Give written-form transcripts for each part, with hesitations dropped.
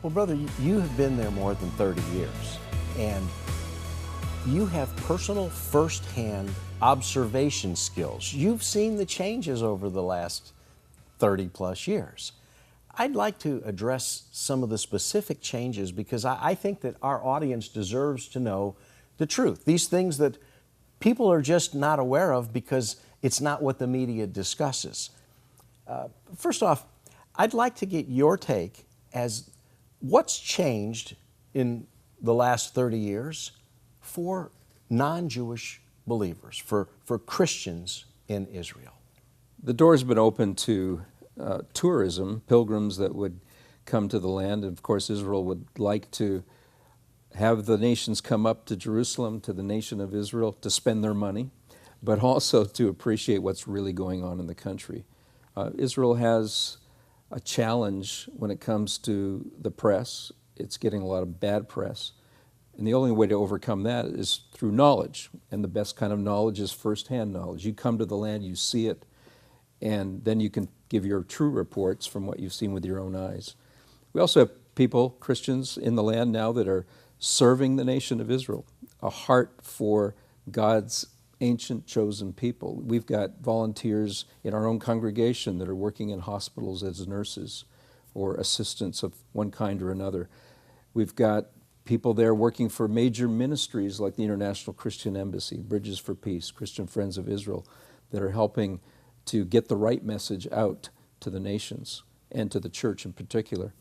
Well, brother, you have been there more than 30 years, and you have personal firsthand observation skills. You've seen the changes over the last 30 plus years. I'd like to address some of the specific changes because I think that our audience deserves to know the truth. These things that people are just not aware of because it's not what the media discusses. First off, I'd like to get your take as what's changed in the last 30 years for non-Jewish believers, for Christians in Israel. The door's been open to tourism, pilgrims that would come to the land. And of course, Israel would like to have the nations come up to Jerusalem, to the nation of Israel, to spend their money, but also to appreciate what's really going on in the country. Israel has a challenge when it comes to the press. It's getting a lot of bad press. And the only way to overcome that is through knowledge. And the best kind of knowledge is firsthand knowledge. You come to the land, you see it, and then you can give your true reports from what you've seen with your own eyes. We also have people, Christians in the land now that are serving the nation of Israel, a heart for God's ancient chosen people. We've got volunteers in our own congregation that are working in hospitals as nurses or assistants of one kind or another. We've got people there working for major ministries like the International Christian Embassy, Bridges for Peace, Christian Friends of Israel, that are helping to get the right message out to the nations and to the church in particular,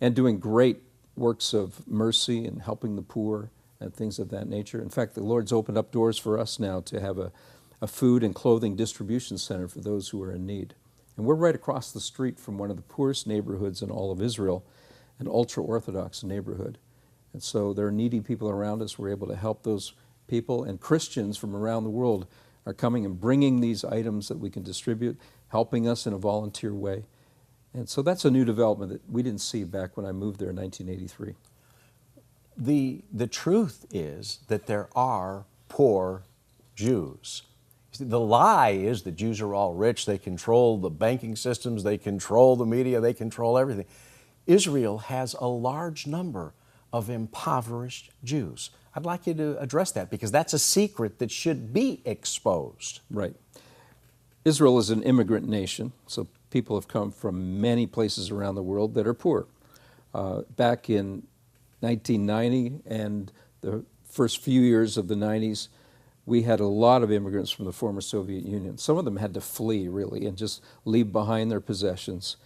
and doing great works of mercy and helping the poor and things of that nature. In fact, the Lord's opened up doors for us now to have a food and clothing distribution center for those who are in need. And we're right across the street from one of the poorest neighborhoods in all of Israel, an ultra-Orthodox neighborhood. And so there are needy people around us. We're able to help those people, and Christians from around the world are coming and bringing these items that we can distribute, helping us in a volunteer way. And so that's a new development that we didn't see back when I moved there in 1983. The truth is that there are poor Jews. The lie is that Jews are all rich, they control the banking systems, they control the media, they control everything. Israel has a large number of impoverished Jews. I'd like you to address that because that's a secret that should be exposed. Right. Israel is an immigrant nation, so people have come from many places around the world that are poor. Back in 1990 and the first few years of the 90s, we had a lot of immigrants from the former Soviet Union. Some of them had to flee, really, and just leave behind their possessions.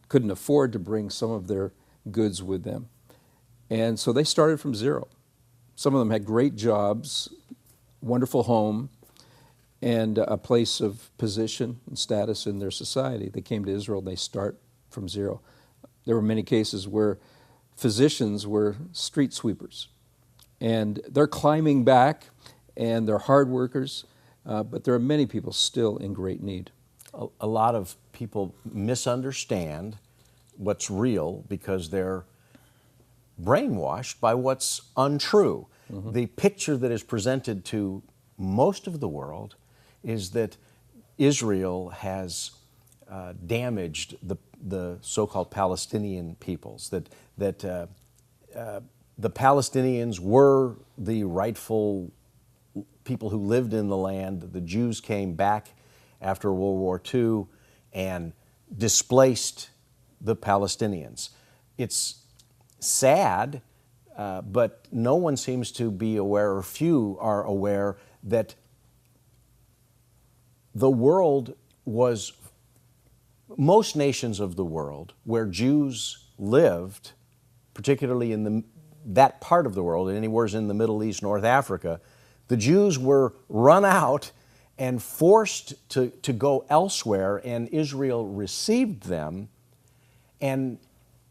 Couldn't afford to bring some of their goods with them. And so they started from zero. Some of them had great jobs, wonderful home, and a place of position and status in their society. They came to Israel, they start from zero. There were many cases where physicians were street sweepers, and they're climbing back, and they're hard workers, but there are many people still in great need. A lot of people misunderstand what's real because they're brainwashed by what's untrue. Mm-hmm. The picture that is presented to most of the world is that Israel has damaged the so-called Palestinian peoples, that the Palestinians were the rightful people who lived in the land. The Jews came back after World War II and displaced the Palestinians. It's sad, but no one seems to be aware, or few are aware, that the world was, most nations of the world where Jews lived, particularly in that part of the world, anywhere in the Middle East, North Africa, the Jews were run out and forced to go elsewhere, and Israel received them. And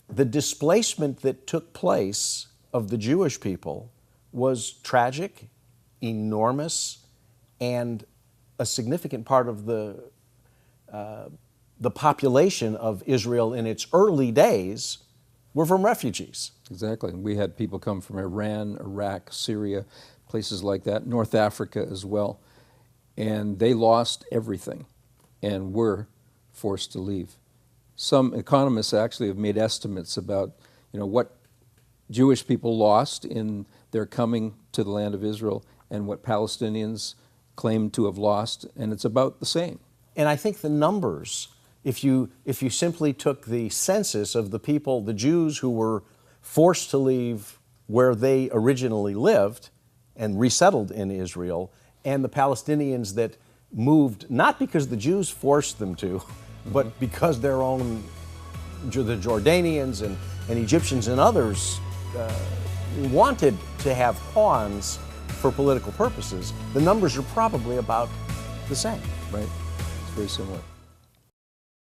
the displacement that took place of the Jewish people was tragic, enormous, and a significant part of the population of Israel in its early days were from refugees. Exactly. We had people come from Iran, Iraq, Syria, places like that, North Africa as well. And they lost everything and were forced to leave. Some economists actually have made estimates about, what Jewish people lost in their coming to the land of Israel and what Palestinians claim to have lost, and it's about the same. And I think the numbers, if you simply took the census of the people, the Jews who were forced to leave where they originally lived and resettled in Israel, and the Palestinians that moved, not because the Jews forced them to, but because their own, the Jordanians and Egyptians and others wanted to have pawns for political purposes, the numbers are probably about the same. Right? It's very similar.